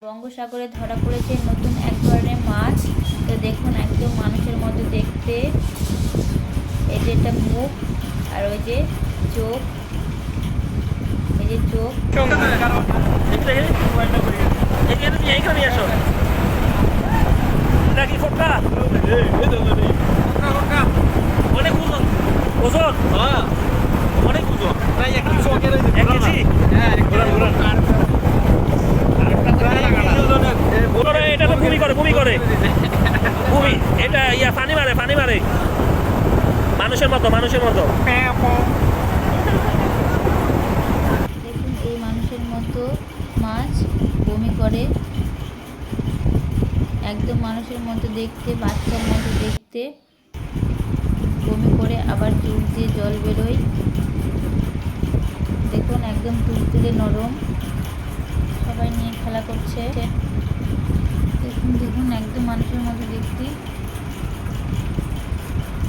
বঙ্গোসাগরে ধরা পড়েছে নতুন এক ধরনের মাছ। তো দেখুন একদম মানুষের মতো দেখতে। এই যে এটা মুখ আর ওই যে চোখ, এই যে চোখ। অনেক ওজন, ওজন অনেক ওজন, প্রায় 1 কেজি। এটা তো ভূমি করে ভূমি, এটা পানি মারে মানুষের মতো দেখুন এই মানুষের মতো মাছ বমি করে, একদম মানুষের মতো দেখতে, বাচ্চার মতো দেখতে। বমি করে আবার চোখ দিয়ে জল বেরোয়। দেখুন একদম তুলতুলে নরম, সবাই নিয়ে খেলা করছে। দেখুন একদম মানুষের মতো দেখতে।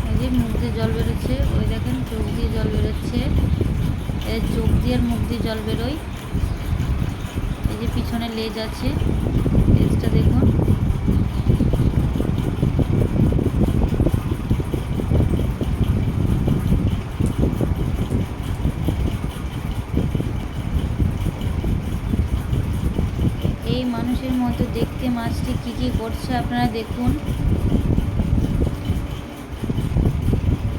এই যে মুখ দিয়ে জল বেরোচ্ছে, ওই দেখেন চোখ দিয়ে জল বেরোচ্ছে। এই চোখ দিয়ে আর মুখ দিয়ে জল বেরোয়। এই যে পিছনে লেজ আছে, লেজটা দেখুন। এই মানুষের মতো দেখতে মাছটি কি করছে আপনারা দেখুন।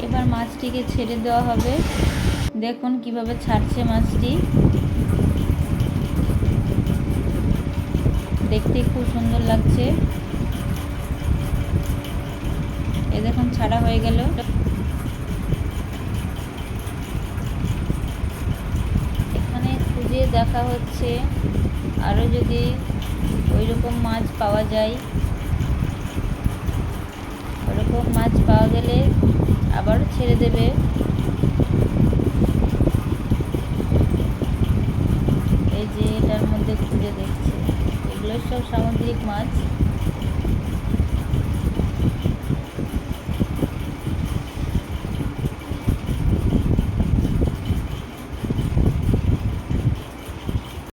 এবার মাছটিকে ছেড়ে দেওয়া হবে। দেখুন কিভাবে ছাড়ছে মাছটি, দেখতে খুব সুন্দর লাগছে। এ দেখুন ছাড়া হয়ে গেল। এখানে খুঁজে দেখা হচ্ছে আরও যদি ওই রকম মাছ পাওয়া যায়। ওরকম মাছ পাওয়া গেলে আবার ছেড়ে দেবে। এই যে এটার মধ্যে খুঁজে দেখছে, এগুলো সব সামুদ্রিক মাছ।